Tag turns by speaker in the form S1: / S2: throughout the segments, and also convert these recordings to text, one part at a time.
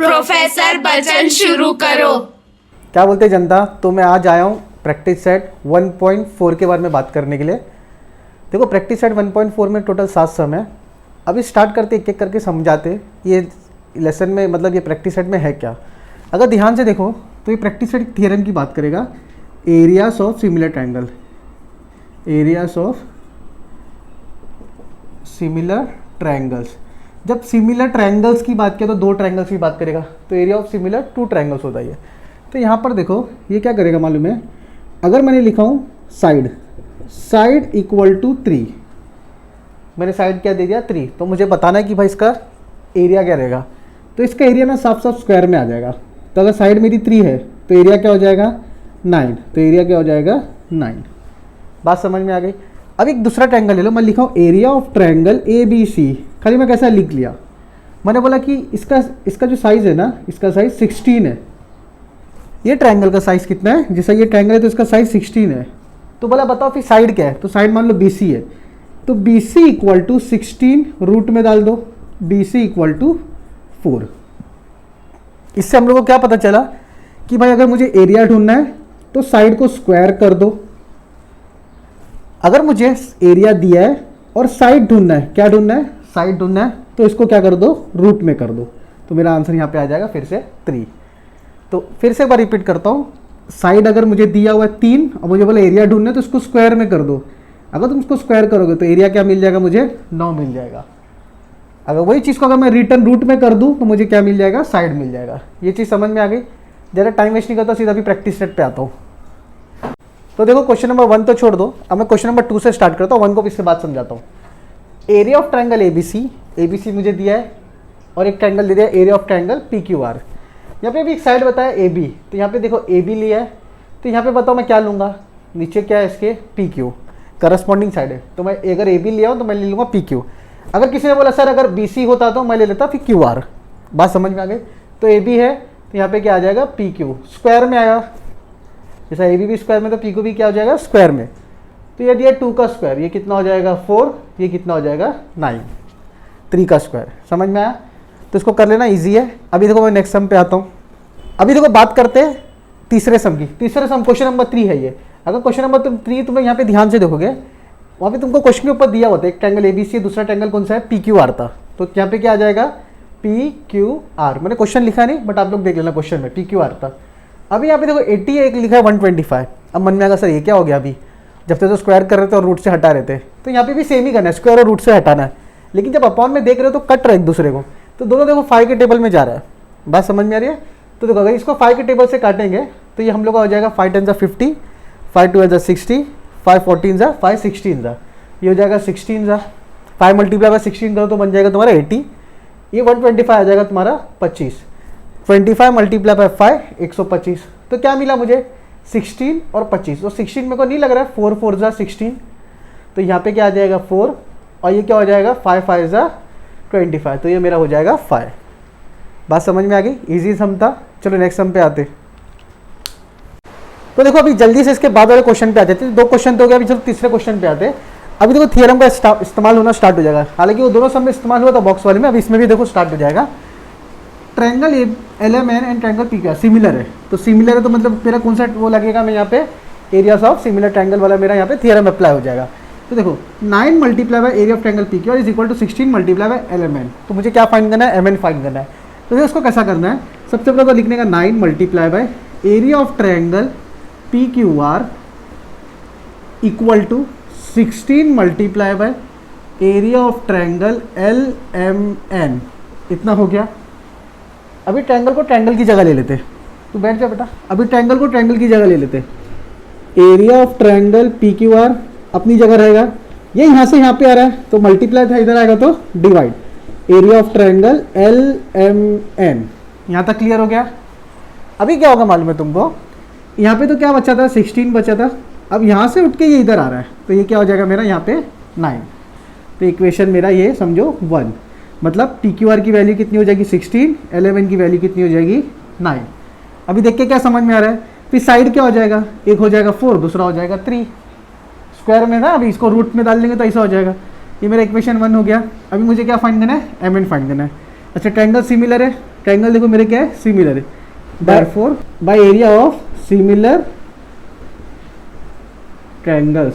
S1: Professor Bachchan शुरू करो।
S2: क्या बोलते हैं जनता। तो मैं आज आया हूँ प्रैक्टिस सेट 1.4 के बारे में बात करने के लिए। देखो प्रैक्टिस सेट 1.4 में टोटल 7 सम है। अभी स्टार्ट करते एक एक करके समझाते ये लेसन में, मतलब ये प्रैक्टिस सेट में है क्या। अगर ध्यान से देखो तो ये प्रैक्टिस सेट थियरम की बात करेगा, areas of similar triangle, areas of similar triangles. जब सिमिलर ट्रायंगल्स की बात किया तो दो ट्रायंगल्स की बात करेगा, तो एरिया ऑफ सिमिलर 2 ट्रायंगल्स होता है। तो यहाँ पर देखो ये क्या करेगा मालूम है, अगर मैंने लिखा हूँ साइड इक्वल टू 3, मैंने साइड क्या दे दिया 3, तो मुझे बताना है कि भाई इसका एरिया क्या रहेगा। तो इसका एरिया ना साफ साफ स्क्वायर में आ जाएगा। तो अगर साइड मेरी 3 है तो एरिया क्या हो जाएगा 9, तो एरिया क्या हो जाएगा 9। बात समझ में आ गई। अब एक दूसरा ट्रायंगल ले लो, मैं लिखा हूँ एरिया ऑफ ट्रायंगल ABC। खाली मैं कैसा लिख लिया, मैंने बोला कि इसका जो साइज़ है ना, इसका साइज़ 16 है। ये ट्रायंगल का साइज़ कितना है, जैसा ये ट्रायंगल है तो इसका साइज़ 16 है। तो बोला बताओ फिर साइड क्या है, तो साइड मान लो BC है, तो BC इक्वल टू 16 रूट में डाल दो, BC इक्वल टू 4। इससे हम लोग को क्या पता चला कि भाई अगर मुझे एरिया ढूंढना है तो साइड को स्क्वायर कर दो। अगर मुझे एरिया दिया है और साइड ढूंढना है, क्या ढूंढना है, साइड ढूंढना है, तो इसको क्या कर दो, रूट में कर दो। तो मेरा आंसर यहाँ पे आ जाएगा फिर से 3। तो फिर से एक बार रिपीट करता हूँ, साइड अगर मुझे दिया हुआ है 3 और मुझे बोला एरिया ढूंढना है तो इसको स्क्वायर में कर दो। अगर तुम इसको स्क्वायर करोगे तो एरिया क्या मिल जाएगा, मुझे 9 मिल जाएगा। अगर वही चीज़ को अगर मैं रिटर्न रूट में कर दूँ तो मुझे क्या मिल जाएगा, साइड मिल जाएगा। ये चीज़ समझ में आ गई। ज़्यादा टाइम वेस्ट नहीं करता, सीधा अभी प्रैक्टिस सेट पे आता हूँ। तो देखो क्वेश्चन नंबर 1 तो छोड़ दो, अब मैं क्वेश्चन नंबर 2 से स्टार्ट करता हूँ। 1 को इससे बात समझाता हूँ। एरिया ऑफ ट्रायंगल ABC मुझे दिया है और एक ट्रायंगल दे दिया एरिया ऑफ ट्रायंगल PQR। यहाँ पे भी एक साइड बताया AB, तो यहाँ पे देखो AB लिया है, तो यहाँ पे बताओ मैं क्या लूँगा, नीचे क्या है इसके PQ, करस्पॉन्डिंग साइड है। तो मैं अगर AB लिया हूँ तो मैं ले लूँगा PQ। अगर किसी ने बोला सर अगर BC होता तो मैं ले लेता फिर QR। बात समझ में आ गई। तो AB है तो यहाँ पे क्या आ जाएगा PQ, स्क्वायर में आया, जैसा AB भी स्क्वायर में तो PQ भी क्या हो जाएगा स्क्वायर में। तो ये दिया 2 का स्क्वायर, ये कितना हो जाएगा 4, ये कितना हो जाएगा 9, 3 का स्क्वायर। समझ में आया। तो इसको कर लेना इजी है। अभी देखो मैं नेक्स्ट सम पे आता हूँ। अभी देखो बात करते हैं तीसरे सम की। तीसरे सम क्वेश्चन नंबर 3 है ये। अगर क्वेश्चन नंबर 3 तुम्हें यहाँ पे ध्यान से देखोगे, वहाँ पे तुमको क्वेश्चन के ऊपर दिया होता है एक ट्रायंगल ABC है, दूसरा ट्रायंगल कौन सा है PQR था। तो यहाँ पे क्या आ जाएगा PQR। मैंने क्वेश्चन लिखा नहीं बट आप लोग देख लेना, क्वेश्चन में PQR था। अभी यहाँ पे देखो 80 है, एक लिखा है 125। अब मन में आएगा सर ये क्या हो गया, अभी जब तक तो स्क्वायर कर रहे थे और रूट से हटा रहे थे, तो यहाँ पे भी सेम ही करना है, स्क्वायर और रूट से हटाना है। लेकिन जब अपॉन में देख रहे हो तो कट रहे एक दूसरे को, तो दोनों देखो 5 के टेबल में जा रहा है। बात समझ में आ रही है। तो देखो अगर इसको 5 के टेबल से काटेंगे तो ये हम लोग का हो जाएगा 5 10 50, 5 2 60, 5 14 5 16, ये हो जाएगा 16, 5 मल्टीप्लाई बाय 16 करो तो बन जाएगा तुम्हारा 80, ये 125 आ जाएगा तुम्हारा 25, 25 मल्टीप्लाई बाय 5 125। तो क्या मिला मुझे 16 और 25। तो 16 मेरे को नहीं लग रहा है, 4 4 16, तो यहाँ पे क्या आ जाएगा 4 और ये क्या हो जाएगा 5 5 25। तो ये मेरा हो जाएगा 5। बात समझ में आ गई, इजी सम था। चलो नेक्स्ट सम पे आते। तो देखो अभी जल्दी से इसके बाद वाले क्वेश्चन पे आ जाते हैं। 2 क्वेश्चन तो हो गया, अभी चलो तीसरे क्वेश्चन पे आते हैं। अभी देखो थियरम का इस्तेमाल होना स्टार्ट हो जाएगा। हालांकि वो दोनों सम में इस्तेमाल हुआ था बॉक्स वाले में, अब इसमें भी देखो स्टार्ट हो जाएगा। Triangle LMN and triangle PQR similar है, तो सिमिलर है तो मतलब मेरा कौन सा वो लगेगा, मैं यहाँ पे एरियाज ऑफ सिमिलर ट्रायंगल वाला मेरा यहाँ पे थियरम अप्लाई हो जाएगा। तो देखो 9 multiply by area of triangle PQR is equal to 16 multiply by LMN। तो मुझे क्या फाइंड करना है, MN फाइंड करना है। तो देखो उसको कैसा करना है, सबसे पहले तो लिखने का 9 multiply by area of triangle PQR equal to 16 multiply by area of triangle LMN। इतना हो गया। अभी ट्रायंगल को ट्रायंगल की जगह ले लेते, तू बैठ जा बेटा। अभी ट्रायंगल को ट्रायंगल की जगह ले लेते। एरिया ऑफ ट्रायंगल PQR अपनी जगह रहेगा, ये यहाँ से यहाँ पे आ रहा है तो मल्टीप्लाई था, इधर आएगा तो divide. Area of triangle LMN। यहाँ तक क्लियर हो गया। अभी क्या होगा मालूम है तुमको, यहाँ पे तो क्या बचा था 16 बचा था, अब यहाँ से उठ के ये इधर आ रहा है तो ये क्या हो जाएगा मेरा यहाँ पे 9। तो इक्वेशन मेरा ये समझो 1, मतलब PQR की वैल्यू कितनी हो जाएगी 16, LMN की वैल्यू कितनी हो जाएगी 9। अभी देख के क्या समझ में आ रहा है, फिर साइड क्या हो जाएगा, एक हो जाएगा 4, दूसरा हो जाएगा 3, स्क्वायर में ना, अभी इसको रूट में डाल देंगे तो ऐसा हो जाएगा। ये मेरा इक्वेशन 1 हो गया। अभी मुझे क्या फाइंड करना है, MN फाइंड करना है। अच्छा ट्रायंगल सिमिलर है ट्रायंगल देखो मेरे क्या है, सिमिलर है, therefore by area of similar triangles.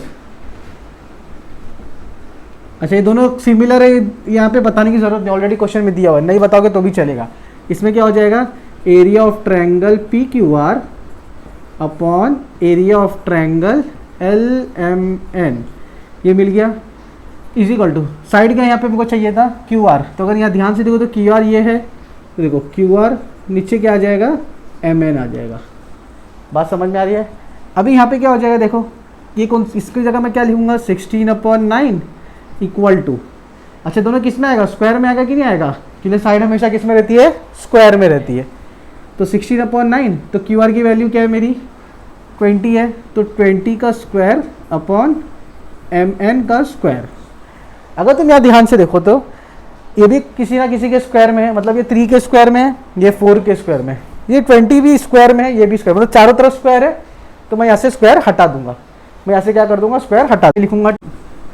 S2: अच्छा ये दोनों सिमिलर है, यहाँ पे बताने की जरूरत नहीं, ऑलरेडी क्वेश्चन में दिया हुआ है, नहीं बताओगे तो भी चलेगा। इसमें क्या हो जाएगा, area of triangle P Q R upon area of triangle L M N, ये मिल गया, इज इक्वल टू साइड का यहाँ पे मेरे को चाहिए था क्यू आर, तो अगर यहाँ ध्यान से देखो तो क्यू आर ये है, तो देखो क्यू आर नीचे क्या आ जाएगा, एम एन आ जाएगा। बात समझ में आ रही है। अभी यहाँ पे क्या हो जाएगा, देखो ये कौन, इसकी जगह मैं क्या लिखूंगा, 16/9 इक्वल टू, अच्छा दोनों किस में आएगा, स्क्वायर में आएगा कि नहीं आएगा, क्योंकि साइड हमेशा किस में रहती है, स्क्वायर में रहती है। तो 16/9, तो क्यू आर की वैल्यू क्या है मेरी 20 है, तो 20 का स्क्वायर अपॉन एम एन का स्क्वायर। अगर तुम यहाँ ध्यान से देखो तो ये भी किसी ना किसी के स्क्वायर में है, मतलब ये 3 के स्क्वायर में है, ये 4 के स्क्वायर में है, ये 20 भी स्क्वायर में है, ये भी स्क्वायर, मतलब चारों तरफ स्क्वायर है। तो मैं यहाँ से स्क्वायर हटा दूंगा, मैं यहाँ से क्या कर दूंगा, स्क्वायर हटा लिखूंगा।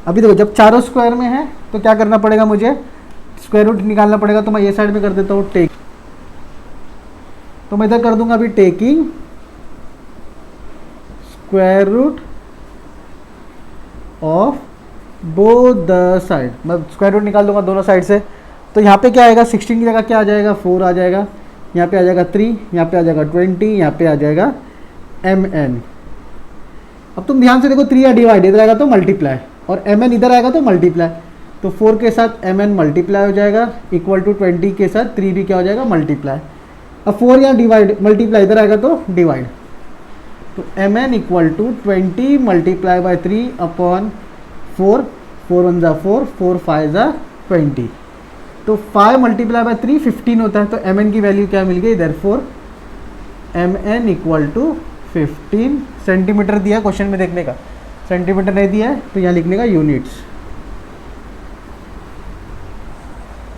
S2: अभी देखो जब चारों स्क्वायर में है तो क्या करना पड़ेगा, मुझे स्क्वायर रूट निकालना पड़ेगा, तो मैं ये साइड में कर देता हूँ टेक, तो मैं इधर कर दूंगा अभी taking square root of both the side, मैं स्क्वायर रूट निकाल दूंगा दोनों साइड से। तो यहाँ पे क्या आएगा, 16 की जगह क्या आ जाएगा, 4 आ जाएगा, यहाँ पे आ जाएगा 3, यहाँ पे आ जाएगा 20, यहाँ पे आ जाएगा एम एन। अब तुम ध्यान से देखो, 3 या डिवाइड इधर आएगा तो मल्टीप्लाई, और एम एन इधर आएगा तो मल्टीप्लाई, तो 4 के साथ एम एन मल्टीप्लाई हो जाएगा, इक्वल टू 20 के साथ 3 भी क्या हो जाएगा, मल्टीप्लाई। अब 4 या डिवाइड मल्टीप्लाई इधर आएगा तो डिवाइड, तो M N equal to 20 multiply by 3 upon 4, 4 1 जा 4, 4 5 जा 20, तो 5 मल्टीप्लाई बाई 3 15 होता है। तो एम एन की वैल्यू क्या मिल गई, therefore M N equal to 15 centimetre दिया क्वेश्चन में देखने का, सेंटीमीटर नहीं दिया है तो यहाँ लिखने का यूनिट्स।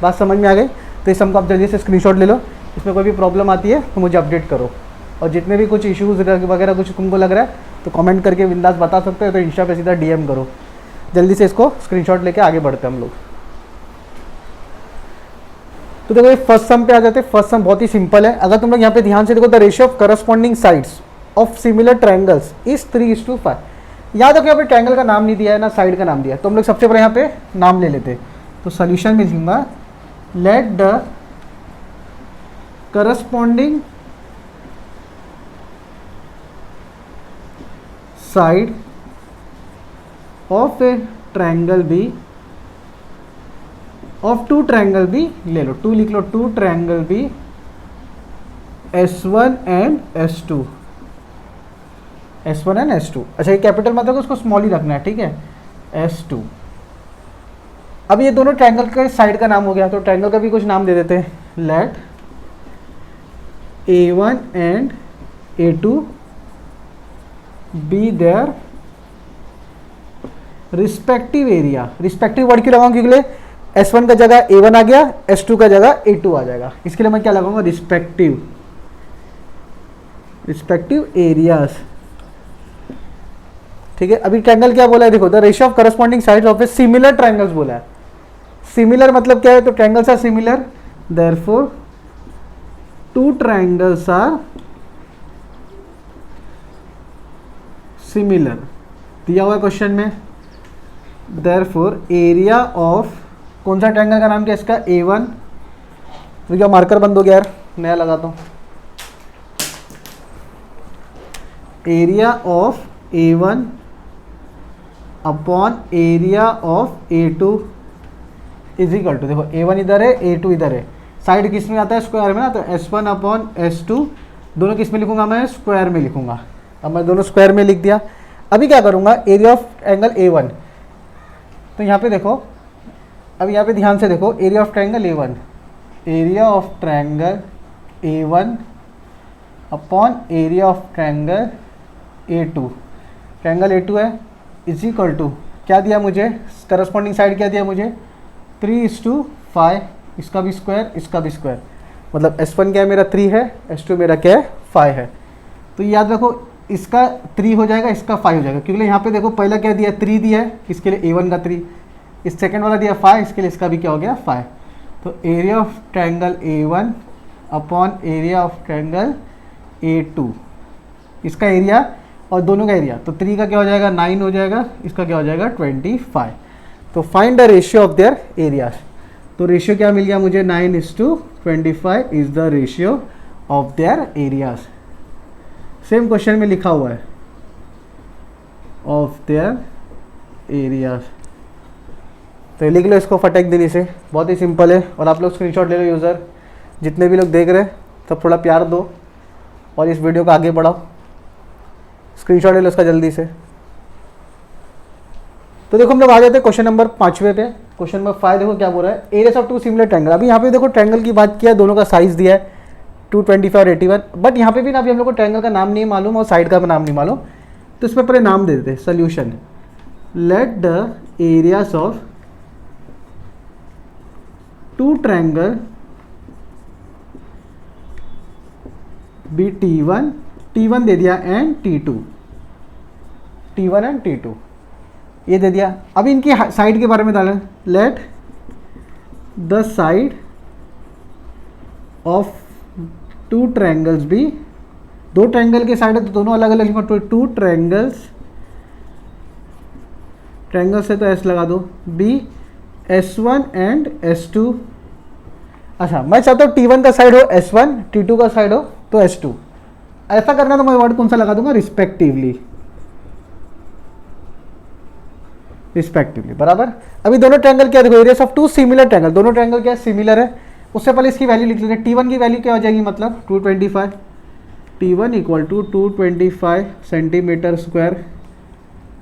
S2: बात समझ में आ गई। तो इस हमको आप जल्दी से स्क्रीनशॉट ले लो, इसमें कोई भी प्रॉब्लम आती है तो मुझे अपडेट करो, और जितने भी कुछ इश्यूज़ वगैरह कुछ तुमको लग रहा है तो कमेंट करके बिंदास बता सकते हो, तो इंस्टा पे सीधा डीएम करो। जल्दी से इसको स्क्रीनशॉट लेके आगे बढ़ते हैं हम लोग। तो देखो ये फर्स्ट सम पे आ जाते हैं। फर्स्ट सम बहुत ही सिंपल है, अगर तुम लोग यहाँ पे ध्यान से देखो, the ratio of corresponding sides of similar triangles is 3:5। याद रखो यहाँ पे ट्रायंगल का नाम नहीं दिया है ना साइड का नाम दिया है, तो हम लोग सबसे पहले यहाँ पे नाम ले लेते हैं। तो सोल्यूशन में लिखूंगा, let the corresponding side of a triangle be, of two triangle be ले लो, 2 लिख लो, 2 triangle be S1 and S2, S1 and S2। अच्छा ये कैपिटल मतलब उसको स्मॉल ही रखना है, ठीक है, S2। अब ये दोनों ट्रायंगल के साइड का नाम हो गया, तो ट्रायंगल का भी कुछ नाम दे देते हैं। Let A1 and A2 be their respective area. Respective word क्यों लगाऊं, क्योंकि S1 का जगह A1 आ गया, S2 का जगह A2 आ जाएगा, इसके लिए मैं क्या लगाऊंगा, रिस्पेक्टिव, रिस्पेक्टिव एरियाज, ठीक है। अभी ट्रायंगल क्या बोला है, देखो, the ratio of corresponding sides of a similar triangles बोला है। सिमिलर मतलब क्या है, तो triangles are similar, therefore 2 triangles are similar, दिया हुआ क्वेश्चन में। देयरफॉर एरिया ऑफ, कौन सा ट्रायंगल का नाम क्या इसका, A1, तो क्या मार्कर बंद हो गया यार, नया लगाता हूँ। Area of A1 upon area of A2 is equal to, देखो A1 इधर है, A2 इधर है, साइड किस में आता है, स्क्वायर में ना, तो S1 अपॉन S2 दोनों किस में लिखूंगा, मैं स्क्वायर में लिखूंगा। अब मैं दोनों स्क्वायर में लिख दिया। अभी क्या करूंगा, एरिया ऑफ एंगल A1, तो यहाँ पे देखो, अब यहाँ पे ध्यान से देखो, area of triangle A1, area of triangle A1 upon area of triangle A2, triangle A2 है, इज इक्वल टू क्या दिया मुझे, करस्पॉन्डिंग साइड क्या दिया मुझे, 3:5, इसका भी स्क्वायर, इसका भी स्क्वायर, मतलब S1 क्या है मेरा 3 है, S2 मेरा क्या है 5 है। तो याद रखो, इसका 3 हो जाएगा, इसका 5 हो जाएगा, क्योंकि यहाँ पे देखो पहला क्या दिया, 3 दिया है, इसके लिए A1 का 3, इस सेकंड वाला दिया 5, इसके लिए इसका भी क्या हो गया 5। तो area of triangle A1 upon area of triangle A2, इसका एरिया और दोनों का एरिया, तो 3 का क्या हो जाएगा 9 हो जाएगा, इसका क्या हो जाएगा 25। तो find the ratio of their areas. तो रेशियो क्या मिल गया मुझे 9:25 is the ratio of their areas. Same question में लिखा हुआ है ऑफ देयर एरियाज। तो लिख लो इसको फटक देने से, बहुत ही सिंपल है। और आप लोग स्क्रीनशॉट ले लो यूज़र, जितने भी लोग देख रहे हैं सब थोड़ा प्यार दो और इस वीडियो को आगे बढ़ाओ। स्क्रीनशॉट ले लो इसका जल्दी से। तो देखो हम लोग आ जाते हैं क्वेश्चन नंबर 5वें पे। क्वेश्चन नंबर 5 देखो क्या बोल रहा है, areas of two similar triangle. अभी यहाँ पे देखो ट्रायंगल की बात किया, दोनों का साइज दिया है 225 और 81, बट यहाँ पे भी ना अभी हम लोग को ट्रायंगल का नाम नहीं मालूम और साइड का भी नाम नहीं मालूम, तो इसमें पहले नाम दे देते हैं। Solution, let the areas of two triangle be T1 दे दिया एंड T2 एंड T2 ये दे दिया। अभी इनकी साइड के बारे में डालें, let the side of two triangles be, दो ट्रायंगल के साइड है तो दोनों अलग अलग लिखो, टू ट्रायंगल्स है तो S लगा दो, बी S1 एंड S2। अच्छा मैं चाहता हूँ T1 का साइड हो S1, T2 का साइड हो तो S2। ऐसा करना तो मैं वर्ड कौन सा लगा दूंगा, रिस्पेक्टिवली बराबर। अभी दोनों ट्रायंगल क्या देखो, areas of two similar triangle, दोनों ट्रायंगल क्या सिमिलर है। उससे पहले इसकी वैल्यू लिख लेते हैं। T1 की वैल्यू क्या हो जाएगी, मतलब 225, T1 equal to 225 centimetre square.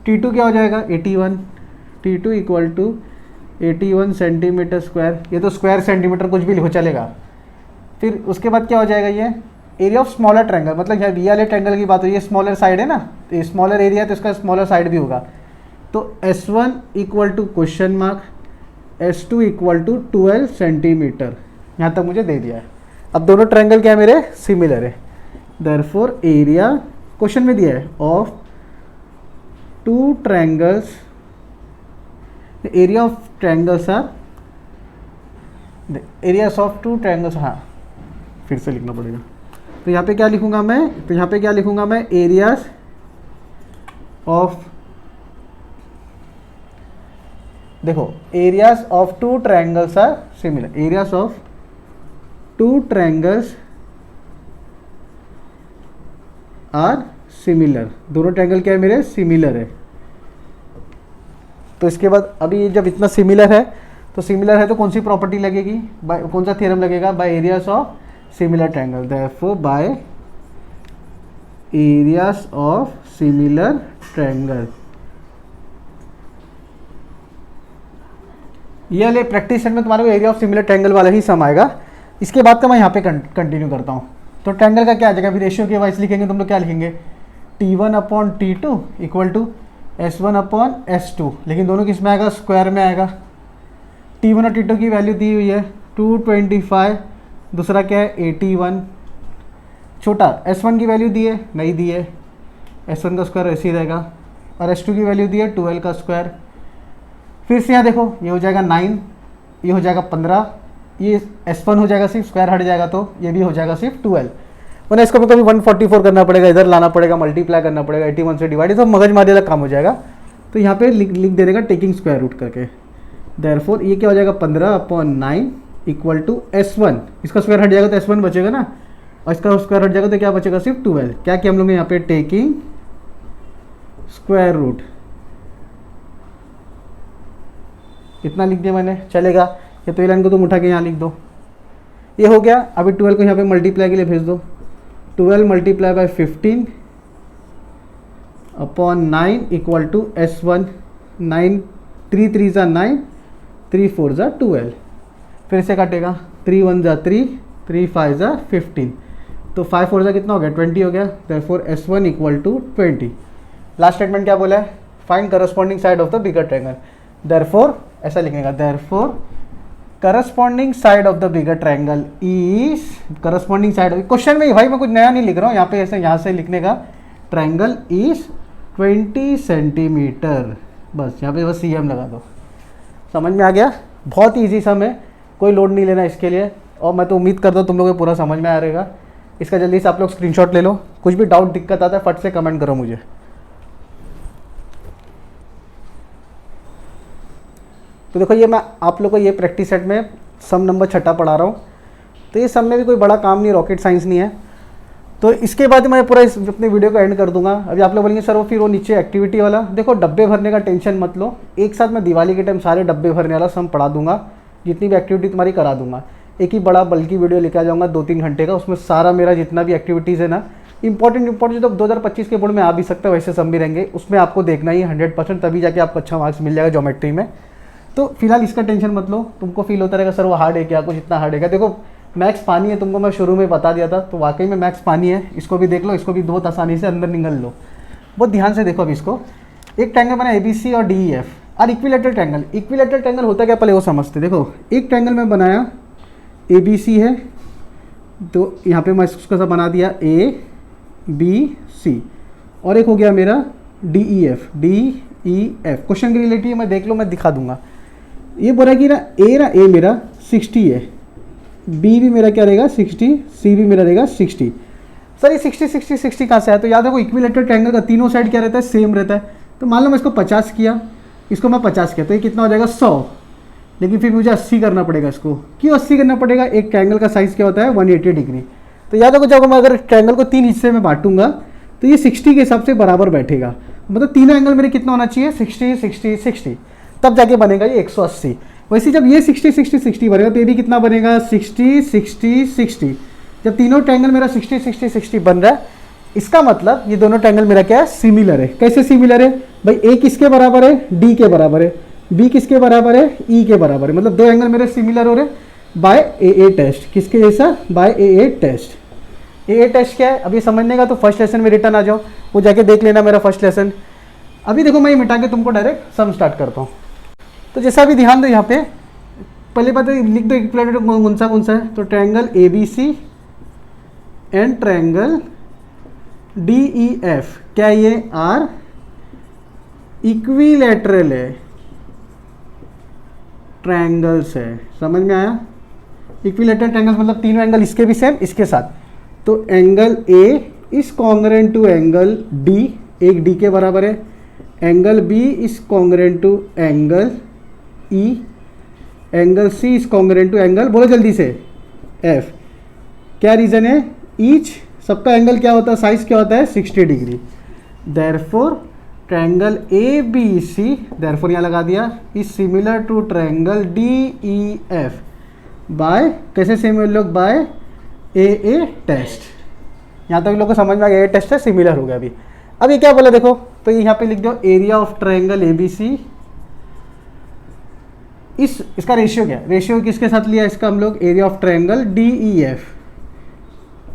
S2: T2 क्या हो जाएगा 81, T2 equal to 81 centimetre square. ये तो स्क्वायर सेंटीमीटर कुछ भी लिखो चलेगा। फिर उसके बाद क्या हो जाएगा, ये एरिया ऑफ स्मॉलर ट्रायंगल, मतलब यहाँ बी वाले ट्रायंगल की बात हो रही है, स्मॉलर साइड है ना, तो ये स्मॉलर एरिया है तो इसका स्मॉलर साइड भी होगा। तो S1 equal to question mark, S2 equal to 12 centimetre, यहाँ तक मुझे दे दिया है। अब दोनों ट्रायंगल क्या है मेरे, सिमिलर है। देयरफॉर एरिया क्वेश्चन में दिया है of two triangles, area of triangles are, areas of two triangles, हाँ फिर से लिखना पड़ेगा। तो यहाँ पे क्या लिखूंगा मैं, तो यहाँ पे क्या लिखूंगा मैं, एरियाज ऑफ, देखो areas of two triangles are similar, areas of two triangles are similar, दोनों ट्रायंगल क्या है मेरे, सिमिलर है। तो इसके बाद अभी जब इतना सिमिलर है तो कौन सी प्रॉपर्टी लगेगी, कौन सा थ्योरम लगेगा, by areas of similar triangle. Therefore by areas of similar triangle, ये वाले प्रैक्टिस में तुम्हारे को एरिया ऑफ सिमिलर ट्रायंगल वाला ही सम आएगा। इसके बाद का मैं यहाँ पे कंटिन्यू करता हूँ। तो ट्रायंगल का क्या आ जाएगा, फिर रेशियो के वाइज लिखेंगे, तुम लोग क्या लिखेंगे, T1 upon T2 equal to S1 upon S2, लेकिन दोनों किस में आएगा, स्क्वायर में आएगा। T1 और T2 की वैल्यू दी हुई है 225, दूसरा क्या है 81, छोटा S1 की वैल्यू दी है, नहीं दी है, S1 का स्क्वायर ऐसे ही रहेगा, और S2 की वैल्यू दी है 12 का स्क्वायर। फिर से यहाँ देखो, ये हो जाएगा 9, ये हो जाएगा 15, ये S1 हो जाएगा सिर्फ, स्क्वायर हट जाएगा तो ये भी हो जाएगा सिर्फ 12, वरना इसको कभी 144 करना पड़ेगा, इधर लाना पड़ेगा, मल्टीप्लाई करना पड़ेगा, 81 से डिवाइड, तो मगज मारी वाला काम हो जाएगा। तो यहाँ पे लिख दे देगा टेकिंग स्क्वायर रूट करके। देयरफॉर ये क्या हो जाएगा 15 अपॉन 9 इक्वल टू S1, इसका स्क्वायर हट जाएगा तो S1 बचेगा ना, और इसका स्क्वायर हट जाएगा तो क्या बचेगा, सिर्फ 12। क्या किया हम लोग ने यहाँ पे, टेकिंग स्क्वायर रूट, इतना लिख दिया मैंने, चलेगा। ये तो लाइन को तुम उठा के यहाँ लिख दो, ये हो गया। अभी 12 को यहाँ पे मल्टीप्लाई के लिए भेज दो, 12 multiply by 15 upon 9 equal to S1, 9 3 3 ज़ा 9, 3 4 ज़ा 12, फिर से काटेगा, 3 1 ज़ा 3, 3 5 ज़ा 15, तो 5 4 ज़ा कितना हो गया, 20 हो गया। Therefore S1 equal to 20। Last statement क्या बोला है, find corresponding side of the bigger triangle. Therefore ऐसा लिखेगा, therefore corresponding side of the bigger triangle is, corresponding side, question में भाई मैं कुछ नया नहीं लिख रहा हूँ, यहाँ पे ऐसे यहाँ से लिखने का, ट्रायंगल इज 20 सेंटीमीटर, बस यहाँ पे बस CM लगा दो। समझ में आ गया, बहुत ईजी सम है, कोई लोड नहीं लेना इसके लिए। और मैं तो उम्मीद करता हूँ तुम लोगों को पूरा समझ में आ रहेगा। इसका जल्दी से आप लोग स्क्रीनशॉट ले लो, कुछ भी डाउट दिक्कत आता है फट से कमेंट करो मुझे। तो देखो ये मैं आप लोग को ये प्रैक्टिस सेट में सम नंबर 6 पढ़ा रहा हूँ। तो ये सम में भी कोई बड़ा काम नहीं, रॉकेट साइंस नहीं है। तो इसके बाद मैं पूरा इस अपने वीडियो को एंड कर दूंगा। अभी आप लोग बोलेंगे सर वो फिर वो नीचे एक्टिविटी वाला, देखो डब्बे भरने का टेंशन मत लो, एक साथ मैं दिवाली के टाइम सारे डब्बे भरने वाला सम पढ़ा दूंगा, जितनी भी एक्टिविटी तुम्हारी करा दूंगा। एक ही बड़ा बल्कि वीडियो लेके आ जाऊँगा 2-3 घंटे का, उसमें सारा मेरा जितना भी एक्टिविटीज़ है ना इंपॉर्टेंट जो 2025 के बोर्ड में आ भी सकता है वैसे सम भी रहेंगे, उसमें आपको देखना ही 100%, तभी जाके आपको अच्छा मार्क्स मिल जाएगा ज्योमेट्री में। तो फिलहाल इसका टेंशन मत लो, तुमको फील होता रहेगा सर वो हार्ड है क्या, कुछ इतना हार्ड है क्या। देखो मैथ्स पानी है, तुमको मैं शुरू में बता दिया था, तो वाकई में मैथ्स पानी है। इसको भी देख लो, इसको भी बहुत आसानी से अंदर निगल लो। बहुत ध्यान से देखो अभी इसको। एक ट्रायंगल बना ABC और DEF और इक्विलेटरल ट्रायंगल। इक्विलेटरल ट्रायंगल होता क्या पहले वो समझते। देखो एक ट्रायंगल में बनाया ABC है, तो यहाँ पे मैं इसको सा बना दिया ABC, और एक हो गया मेरा DEF। क्वेश्चन की रिलेटिव मैं देख लो, मैं दिखा दूंगा। ये बोला कि ना A मेरा 60 है, B भी मेरा क्या रहेगा 60, C भी मेरा रहेगा 60। सर ये 60 कहाँ से आया। तो याद रखो इक्विलेटरल ट्रायंगल का तीनों साइड क्या रहता है, सेम रहता है। तो मान लो मैं इसको 50 किया, इसको मैं 50 किया, तो ये कितना हो जाएगा 100। लेकिन फिर मुझे 80 करना पड़ेगा इसको। क्यों 80 करना पड़ेगा, एक ट्रायंगल का साइज़ क्या होता है 180 डिग्री। तो याद रखो जब मैं अगर ट्रायंगल को 3 हिस्से में बांटूंगा तो ये 60 के हिसाब से बराबर बैठेगा। मतलब तीनों एंगल मेरे कितना होना चाहिए 60, तब जाके बनेगा ये 180। वैसे जब ये 60 बनेगा तो ये भी कितना बनेगा 60। जब तीनों ट्रायंगल मेरा 60 बन रहा है, इसका मतलब ये दोनों ट्रायंगल मेरा क्या है, सिमिलर है। कैसे सिमिलर है भाई, A किसके बराबर है, D के बराबर है, B किसके बराबर है, E के बराबर है। मतलब दो एंगल मेरे सिमिलर हो रहे बाय AA टेस्ट। किसके जैसा, by AA test. AA test क्या है अभी समझने का, तो फर्स्ट लेसन में रिटर्न आ जाओ, वो जाके देख लेना मेरा फर्स्ट लेसन। अभी देखो मैं ये मिटा के तुमको डायरेक्ट सम स्टार्ट करता हूँ। तो जैसा भी ध्यान दो यहाँ पे, पहले बात लिख दो इक्विलेटरल कौन सा है। तो triangle ABC and triangle DEF, क्या ये आर इक्विलेटरल है, ट्रायंगल्स है। समझ में आया। इक्विलेटरल ट्रायंगल्स मतलब तीनों एंगल इसके भी सेम इसके साथ। तो angle A is congruent to angle D, एक D के बराबर है। Angle B is congruent to angle E, angle C is congruent to angle, बोलो जल्दी से, F। क्या रीजन है, ईच सबका एंगल क्या होता है, साइज क्या होता है 60 degree. Therefore triangle ABC, therefore यहाँ लगा दिया, is similar to triangle DEF by, कैसे सिमिलर लोग, बाय AA टेस्ट। यहाँ तक लोग को समझ में आ गया, AA टेस्ट है सिमिलर हो गया। अभी ये क्या बोला देखो, तो यहाँ पे लिख दो एरिया ऑफ ट्रायंगल ABC। इसका रेशियो क्या है, रेशियो किसके साथ लिया इसका हम लोग, area of triangle DEF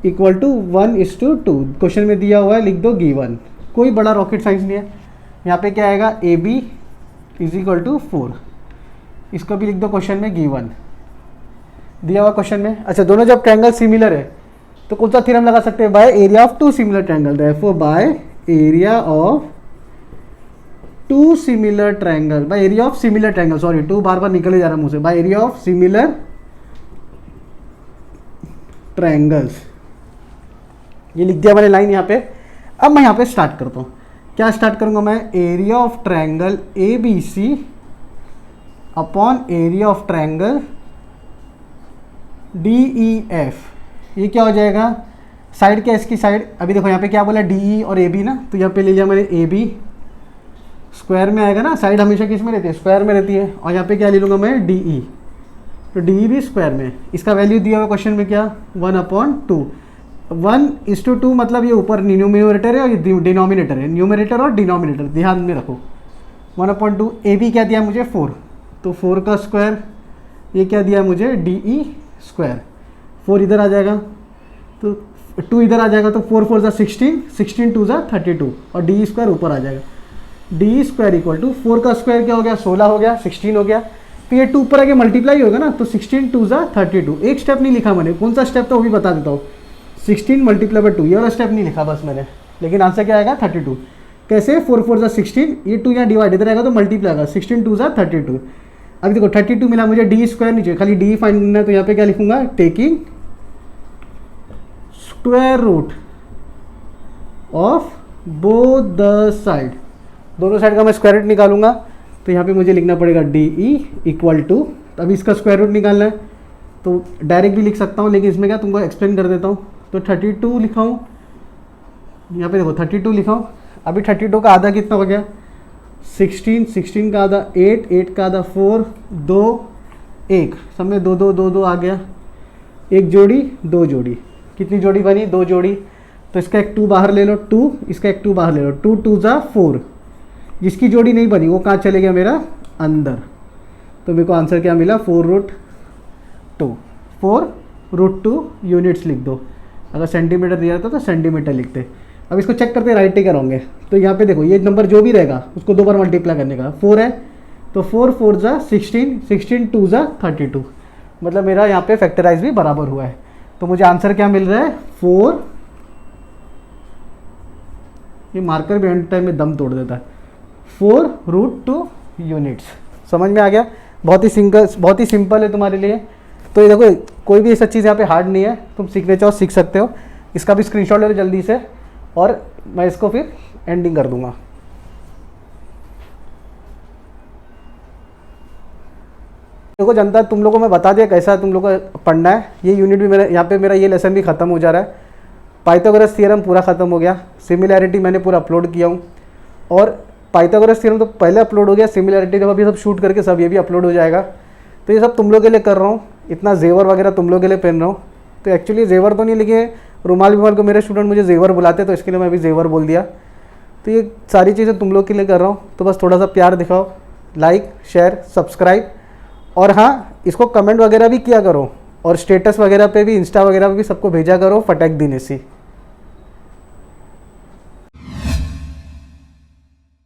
S2: equal to 1:2। Question में दिया हुआ है, लिख दो गिवन। कोई बड़ा रॉकेट साइंस नहीं है। यहाँ पे क्या आएगा, AB इज इक्वल टू 4। इसको भी लिख दो क्वेश्चन में गिवन, दिया हुआ क्वेश्चन में। अच्छा दोनों जब ट्रायंगल सिमिलर है तो कौन सा थ्योरम लगा सकते हैं, by area of two similar triangle. Therefore by area of two similar triangle, by area of similar triangle, sorry two बार बार निकले जा रहा है मुझे, by area of similar triangles. ये लिख दिया मैंने लाइन यहाँ पे। अब मैं यहाँ पे स्टार्ट करता हूँ। क्या स्टार्ट करूँगा मैं, area of triangle ABC upon area of triangle DEF। ये क्या हो जाएगा, साइड क्या इसकी साइड, अभी देखो यहाँ पे क्या बोला DE और AB ना, तो यहाँ पे ले लिया मैंने AB, स्क्वायर में आएगा ना, साइड हमेशा किस में रहती है, स्क्वायर में रहती है। और यहाँ पे क्या ले लूँगा मैं DE, तो DE भी स्क्वायर में। इसका वैल्यू दिया हुआ क्वेश्चन में क्या, 1/2। 1:2 मतलब ये ऊपर न्यूमरेटर है और ये डिनोमिनेटर है, न्यूमरेटर और डिनोमिनेटर ध्यान में रखो। 1/2। AB क्या दिया मुझे 4, तो 4 का स्क्वायर, ये क्या दिया मुझे DE स्क्वायर। 4 इधर आ जाएगा तो 2 इधर आ जाएगा, तो 4 4 16, 16 2 32 और DE स्क्वायर ऊपर आ जाएगा। DE स्क्वायर इक्वल टू 4 का स्क्वायर क्या हो गया 16 हो गया, 16 हो गया। फिर ये 2 ऊपर आके मल्टीप्लाई होगा ना, तो 16 2 32। एक स्टेप नहीं लिखा मैंने, कौन सा स्टेप था वो भी बता देता हूँ। 16 × 2, ये वाला स्टेप नहीं लिखा बस मैंने, लेकिन आंसर क्या आएगा 32। कैसे, 4 4 16, ये 2 यहाँ डिवाइड इधर आएगा तो मल्टीप्लाई आएगा, 16 2 32। अभी देखो 32 मिला, मुझे डी स्क्वायर नहीं चाहिए, खाली डी फाइंड करना है। तो यहाँ पे क्या लिखूंगा, taking square root of both the side, दोनों साइड का मैं स्क्वायर रूट निकालूंगा। तो यहाँ पे मुझे लिखना पड़ेगा डी ई इक्वल टू, अभी इसका स्क्वायर रूट निकालना है तो डायरेक्ट भी लिख सकता हूँ, लेकिन इसमें क्या तुमको एक्सप्लेन कर देता हूँ। तो 32 लिखा हूँ, यहाँ पे देखो 32 लिखा हूँ। अभी 32 का आधा कितना हो गया, 16, 16 का आधा 8, 8 का आधा 4, 2, 1, सब में 2 2 2 2 आ गया, एक जोड़ी दो जोड़ी, कितनी जोड़ी बनी, 2 जोड़ी। तो इसका एक 2 बाहर ले लो, 2, इसका एक 2 बाहर ले लो, 2 2 जा 4, जिसकी जोड़ी नहीं बनी वो कहाँ चले गया मेरा, अंदर। तो मेरे को आंसर क्या मिला, 4√2, 4√2 यूनिट्स लिख दो। अगर सेंटीमीटर दिया था तो सेंटीमीटर लिखते। अब इसको चेक करते राइट टेकर होंगे। तो यहाँ पे देखो ये नंबर जो भी रहेगा उसको 2 बार मल्टीप्लाई करने का, 4 है तो 4 4 जा 16, 16 2 जा 32, मतलब मेरा यहाँ पे फैक्टराइज भी बराबर हुआ है। तो मुझे आंसर क्या मिल रहा है, 4, ये मार्कर भी एंड टाइम में दम तोड़ देता है, 4√2 यूनिट्स। समझ में आ गया, बहुत ही सिंपल है तुम्हारे लिए। तो ये देखो कोई भी ऐसा चीज़ यहाँ पे हार्ड नहीं है, तुम सीखने चाहो सीख सकते हो। इसका भी स्क्रीनशॉट ले लो जल्दी से, और मैं इसको फिर एंडिंग कर दूंगा। देखो जनता, तुम लोगों को मैं बता दिया कैसा तुम लोग को पढ़ना है। ये यूनिट भी मेरा यहाँ पे, मेरा ये लेसन भी ख़त्म हो जा रहा है। पाइथागोरस थ्योरम पूरा ख़त्म हो गया, सिमिलैरिटी मैंने पूरा अपलोड किया हूँ, और पाइथागोरस थ्योरम तो पहले अपलोड हो गया, सिमिलैरिटी जब अभी सब शूट करके सब ये भी अपलोड हो जाएगा। तो ये सब तुम लोग के लिए कर रहा हूँ, इतना जेवर वगैरह तुम लोग के लिए पहन रहा हूँ। तो एक्चुअली जेवर तो नहीं, लेकिन रुमाल विमाल को मेरे स्टूडेंट मुझे जेवर बुलाते, तो इसके लिए मैं भी जेवर बोल दिया। तो ये सारी चीज़ें तुम लोग के लिए कर रहा हूँ, तो बस थोड़ा सा प्यार दिखाओ, लाइक शेयर सब्सक्राइब, और हाँ इसको कमेंट वगैरह भी किया करो, और स्टेटस वगैरह पे भी, इंस्टा वगैरह पे भी सबको भेजा करो फटक दिन सी।